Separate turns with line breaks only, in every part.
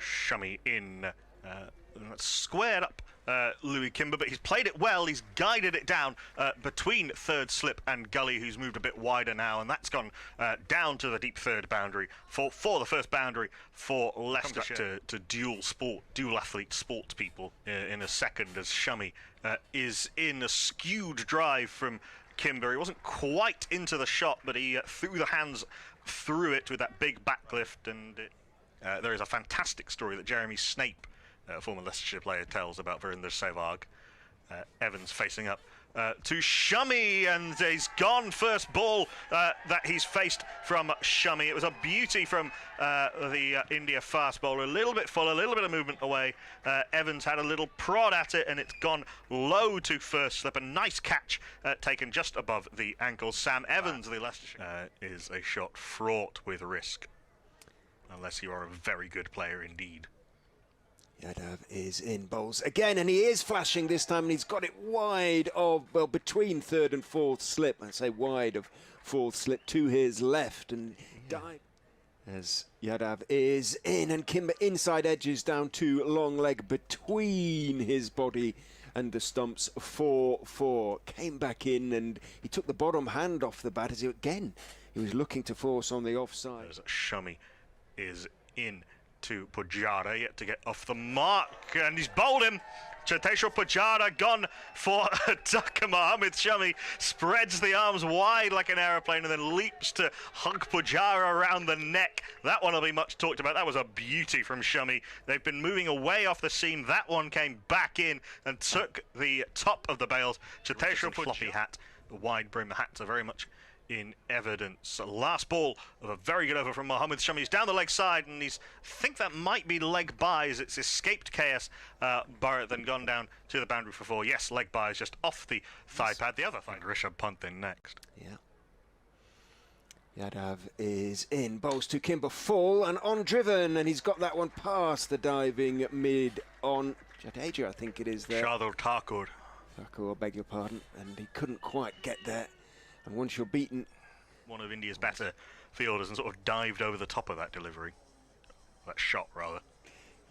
Shami in. Squared up Louis Kimber, but he's played it well. He's guided it down between third slip and Gully, who's moved a bit wider now, and that's gone down to the deep third boundary for the first boundary for Leicestershire. To dual athlete sports people in a second, as Shami is in a skewed drive from Kimber. He wasn't quite into the shot, but he threw the hands through it with that big backlift, and there is a fantastic story that Jeremy Snape, former Leicestershire player, tells about Verinder Sevag. Evans facing up to Shami, and he's gone. First ball that he's faced from Shami. It was a beauty from the India fast bowler. A little bit full, a little bit of movement away. Evans had a little prod at it, and it's gone low to first slip. A nice catch taken just above the ankle. Sam Evans, the Leicestershire, is a shot fraught with risk, unless you are a very good player indeed.
Yadav is in, bowls again, and he is flashing this time, and he's got it wide of, well, between third and fourth slip. I say wide of fourth slip to his left, and dive as Yadav is in, and Kimber inside edges down to long leg between his body and the stumps. 4-4. Came back in, and he took the bottom hand off the bat as he was looking to force on the offside.
As Shami is in to Pujara, yet to get off the mark, and he's bowled him. Cheteshwar Pujara gone for a ducker. Mohammed Shami spreads the arms wide like an aeroplane and then leaps to hug Pujara around the neck. That one will be much talked about. That was a beauty from Shami. They've been moving away off the seam. That one came back in and took the top of the bails. Cheteshwar Pujara floppy hat, the wide brim hats are very much in evidence. Last ball of a very good over from Mohammed Shami. He's down the leg side, and I think that might be leg buys. It's escaped KS Bharat, then gone down to the boundary for 4. Yes, leg buys just off the thigh pad. The other thigh. Rishabh Pant in next.
Yeah. Yadav is in, bowls to Kimber, full and on driven, and he's got that one past the diving mid on Jadeja, I think it is there.
Shardul Thakur.
Thakur, I beg your pardon, and he couldn't quite get there. And once you're beaten,
one of India's better fielders, and sort of dived over the top of that delivery, that shot rather.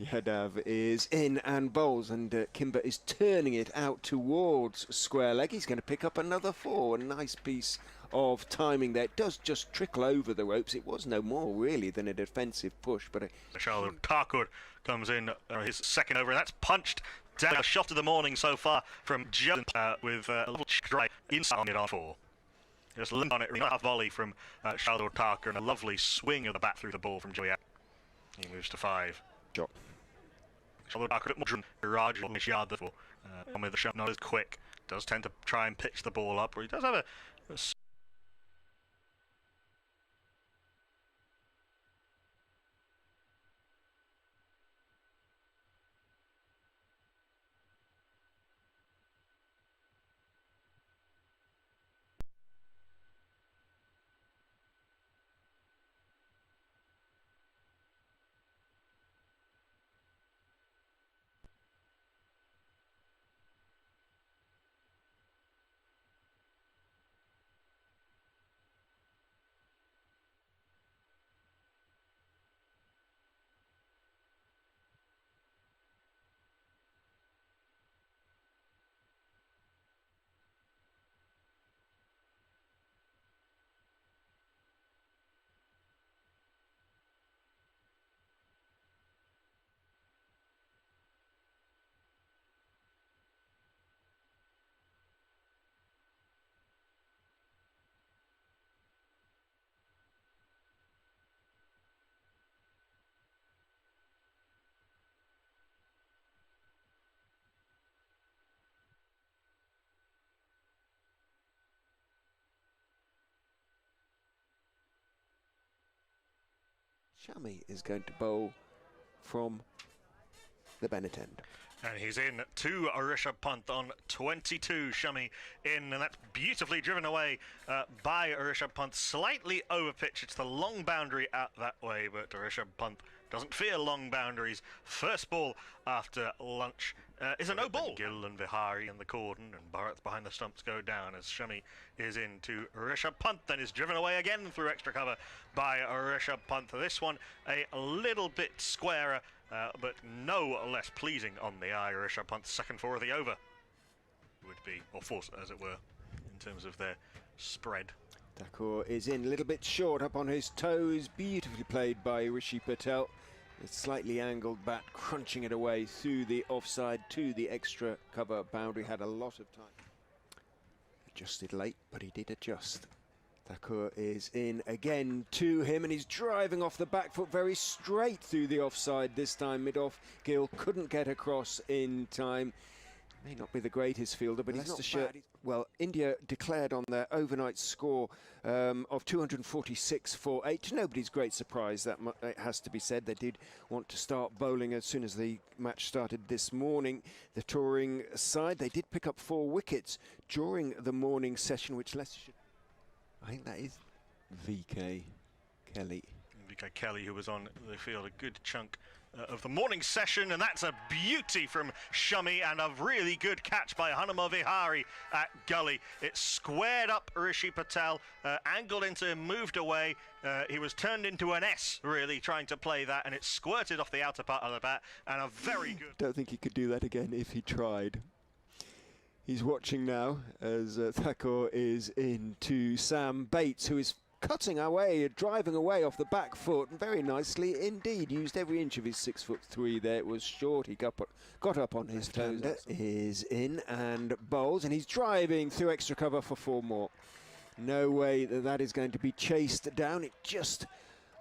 Yadav is in and bowls, and Kimber is turning it out towards square leg. He's going to pick up another 4. A nice piece of timing there. It does just trickle over the ropes. It was no more really than a defensive push, but
Shardul Thakur comes in his second over, and that's punched down. A shot of the morning so far from Jones with a little strike inside it on 4. Just limp on it, half volley from Shardul Thakur, and a lovely swing of the bat through the ball from Joey. He moves to 5.
Shot.
Shardul Thakur a bit more Raj on his yard, therefore. With the shot not as quick. Does tend to try and pitch the ball up, or he does have a
Shami is going to bowl from the Bennett end.
And he's in to Rishabh Pant on 22. Shami in, and that's beautifully driven away by Rishabh Pant. Slightly over pitch. It's the long boundary out that way, but Rishabh Pant doesn't fear long boundaries. First ball after lunch is a no ball. Gill and Vihari in the cordon, and Bharat behind the stumps go down as Shami is into Rishabh Pant, then is driven away again through extra cover by Rishabh Pant. This one a little bit squarer but no less pleasing on the Irish. Punt's second four of the over would be, or fourth as it were, in terms of their spread.
Thakur is in a little bit short, up on his toes. Beautifully played by Rishi Patel. A slightly angled bat, crunching it away through the offside to the extra cover boundary. Had a lot of time. Adjusted late, but he did adjust. Thakur is in again to him, and he's driving off the back foot very straight through the offside this time. Mid-off, Gill couldn't get across in time. May not be the greatest fielder, but Leicestershire, not bad. Well, India declared on their overnight score of 246 for 8. To nobody's great surprise, that it has to be said. They did want to start bowling as soon as the match started this morning. The touring side, they did pick up 4 wickets during the morning session, which Leicestershire... I think that is VK Kelly.
VK Kelly, who was on the field a good chunk of the morning session, and that's a beauty from Shami and a really good catch by Hanuma Vihari at gully. It squared up Rishi Patel, angled into him, moved away. He was turned into an S, really, trying to play that, and it squirted off the outer part of the bat, and a very good...
Don't think he could do that again if he tried. He's watching now as Thakur is into Sam Bates, who is cutting away, driving away off the back foot, and very nicely indeed. Used every inch of his 6'3" there. It was short. He got up on his toes. Is in and bowls, and he's driving through extra cover for 4 more. No way that is going to be chased down. It just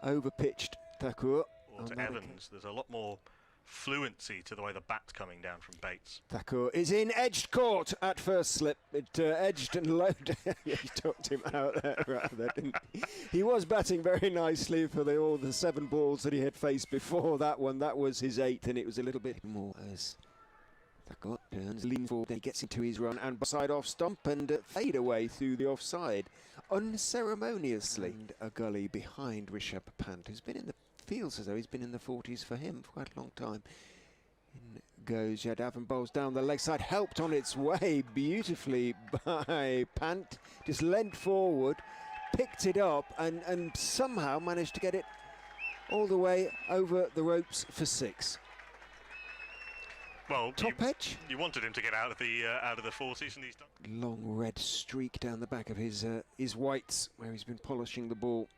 overpitched Thakur.
Or to Evans, there's a lot more fluency to the way the bat's coming down from Bates.
Thakur is in, edged court at first slip. It edged and loaded. Yeah, he talked him out there, rather, didn't he? He was batting very nicely for all the 7 balls that he had faced before that one. That was his 8th, and it was a little bit more as Thakur turns, leans forward, then he gets into his run and side off stump and fade away through the offside unceremoniously. And a gully behind Rishabh Pant, who's been in the... feels as though he's been in the 40s for him for quite a long time. In goes Yadav and bowls down the leg side, helped on its way beautifully by Pant. Just leant forward, picked it up, and somehow managed to get it all the way over the ropes for 6.
Well,
top edge.
You wanted him to get out of the 40s, and he's done.
Long red streak down the back of his whites, where he's been polishing the ball.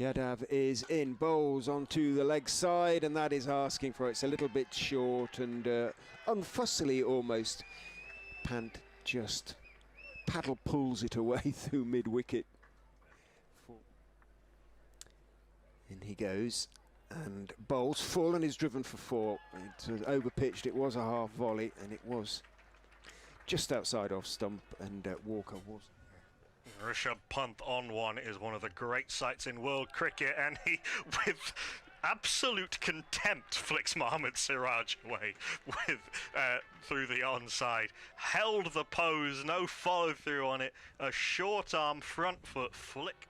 Yadav is in, bowls onto the leg side, and that is asking for it. It's a little bit short and unfussily almost. Pant just paddle pulls it away through mid-wicket. In he goes, and bowls full and is driven for 4. It was overpitched, it was a half volley, and it was just outside off stump, and Walker was...
Rishabh Pant on 1 is one of the great sights in world cricket, and he, with absolute contempt, flicks Mohammad Siraj away with through the onside. Held the pose, no follow through on it. A short arm front foot flick.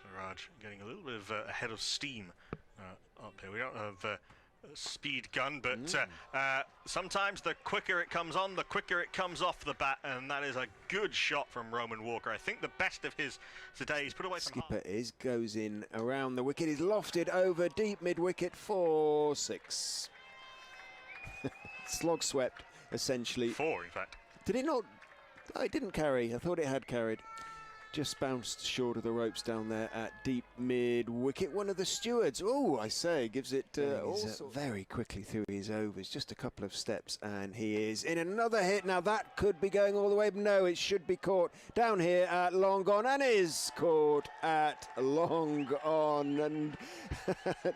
Siraj getting a little bit of a head of steam up here. We don't have speed gun, but sometimes the quicker it comes on, the quicker it comes off the bat, and that is a good shot from Roman Walker. I think the best of his today. He's put away some...
Skipper goes in around the wicket. He's lofted over deep mid-wicket for 6. Slog swept, essentially.
4, in fact.
Did it not? Oh, it didn't carry. I thought it had carried. Just bounced short of the ropes down there at deep mid-wicket. One of the stewards, oh, I say, gives it very quickly through his overs. Just a couple of steps, and he is in another hit. Now, that could be going all the way, but no, it should be caught down here at long on, and is caught at long on. And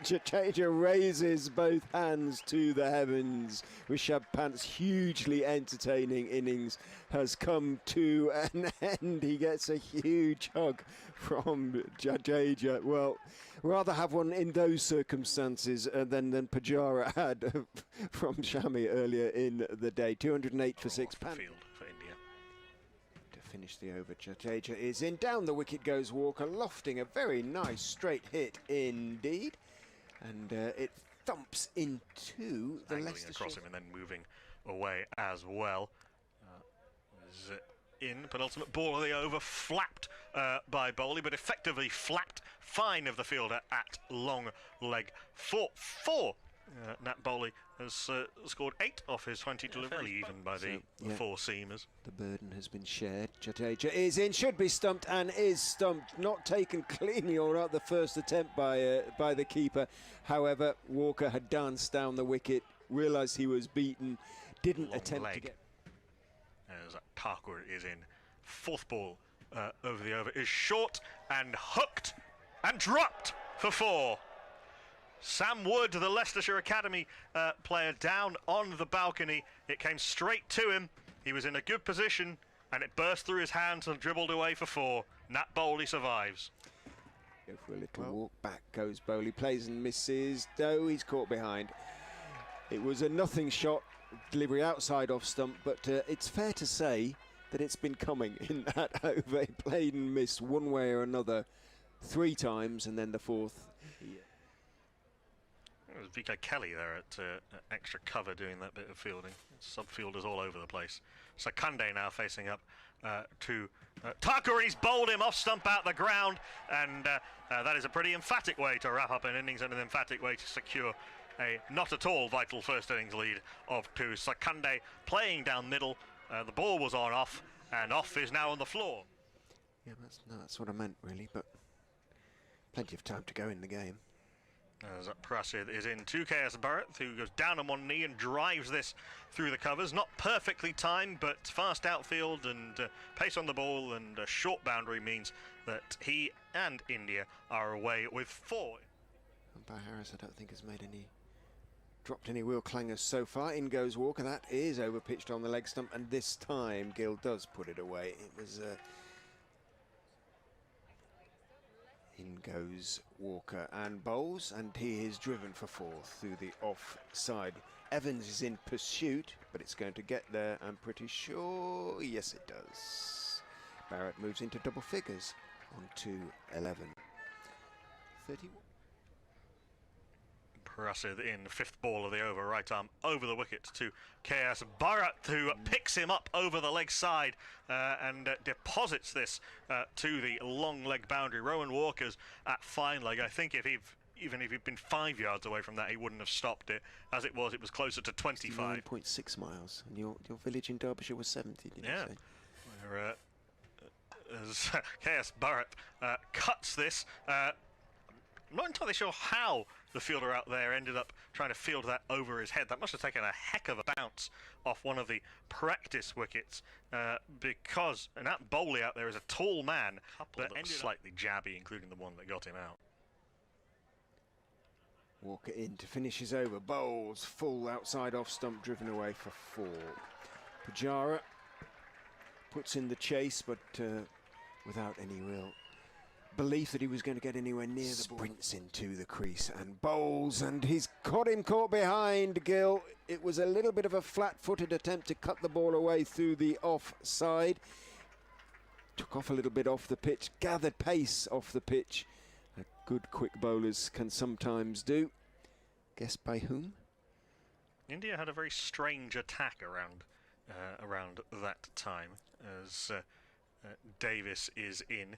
Jadeja raises both hands to the heavens. Rishabh Pant's hugely entertaining innings has come to an end. He gets a huge hug from Jadeja. Well, rather have one in those circumstances than Pujara had from Shami earlier in the day. 208 for 6.
Field for India.
To finish the over, Jadeja is in. Down the wicket goes Walker, lofting a very nice straight hit indeed. And it thumps into the Leicestershire.
Across him and then moving away as well. In penultimate ball of the over, flapped by Bowley, but effectively flapped fine of the fielder at long leg 4. Nat Bowley has scored 8 off his 20 delivery, even by the 4 seamers.
The burden has been shared. Jadeja is in, should be stumped, and is stumped. Not taken cleanly all right the first attempt by the keeper. However, Walker had danced down the wicket, realised he was beaten, didn't attempt to get.
As Parker is in. 4th ball over the over is short and hooked and dropped for 4. Sam Wood, the Leicestershire Academy player, down on the balcony. It came straight to him. He was in a good position, and it burst through his hands and dribbled away for 4. Nat Bowley survives.
Go for a little walk. Back goes Bowley. Plays and misses. Though he's caught behind. It was a nothing shot. Delivery outside off stump, but it's fair to say that it's been coming in that over. He played and missed one way or another 3 times, and then the 4th.
It was VK Kelly there at extra cover doing that bit of fielding. Subfielders all over the place. Sakande now facing up to Tucker. He's bowled him off stump out the ground, and that is a pretty emphatic way to wrap up an innings and an emphatic way to secure a not at all vital first innings lead of 2. Sakande playing down middle. The ball was on off, and off is now on the floor.
Yeah, that's what I meant really, but plenty of time to go in the game.
As Prasid is in to KS Barrett, who goes down on one knee and drives this through the covers. Not perfectly timed, but fast outfield and pace on the ball and a short boundary means that he and India are away with 4.
Umpire Harris, I don't think, has dropped any wheel clangers so far. In goes Walker. That is overpitched on the leg stump, and this time Gill does put it away. It was in goes Walker and bowls, and he is driven for 4 through the offside. Evans is in pursuit, but it's going to get there, I'm pretty sure. Yes, it does. Barrett moves into double figures on 2-11. 31.
Prasid in 5th ball of the over, right arm over the wicket to KS Bharat, who picks him up over the leg side and deposits this to the long leg boundary. Rowan Walker's at fine leg. I think even if he'd been 5 yards away from that, he wouldn't have stopped it. As it was closer to 25.
9.6 miles, and your village in Derbyshire was 70, did you say?
Where, as KS Bharat cuts this. I'm not entirely sure how the fielder out there ended up trying to field that over his head. That must have taken a heck of a bounce off one of the practice wickets because Nat Bowley out there is a tall man, but ended slightly jabby, including the one that got him out.
Walker in to finish his over. Bowls full outside off stump, driven away for 4. Pujara puts in the chase, but without any real belief that he was going to get anywhere near the ball. Sprints into the crease and bowls, and he's got him caught behind Gill. It was a little bit of a flat-footed attempt to cut the ball away through the offside. Took off a little bit off the pitch, gathered pace off the pitch. Good quick bowlers can sometimes do. Guess by whom?
India had a very strange attack around that time as Davis is in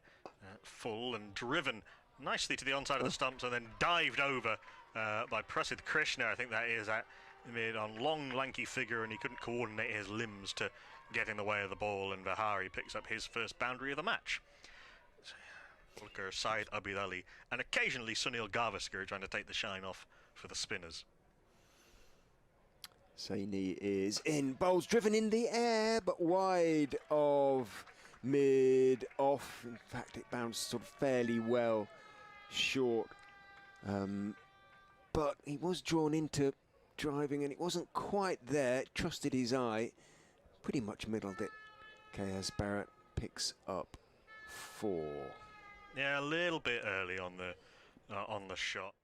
full and driven nicely to the onside of the stumps and then dived over by Prasid Krishna. I think that is at mid on long lanky figure, and he couldn't coordinate his limbs to get in the way of the ball, and Vihari picks up his first boundary of the match. Walker, Syed Abid Ali and occasionally Sunil Gavaskar trying to take the shine off for the spinners.
Saini is in, bowls driven in the air but wide of mid off. In fact, it bounced sort of fairly well short, but he was drawn into driving and it wasn't quite there. Trusted his eye, pretty much middled it. KS Barrett picks up 4.
Yeah, a little bit early on the shot.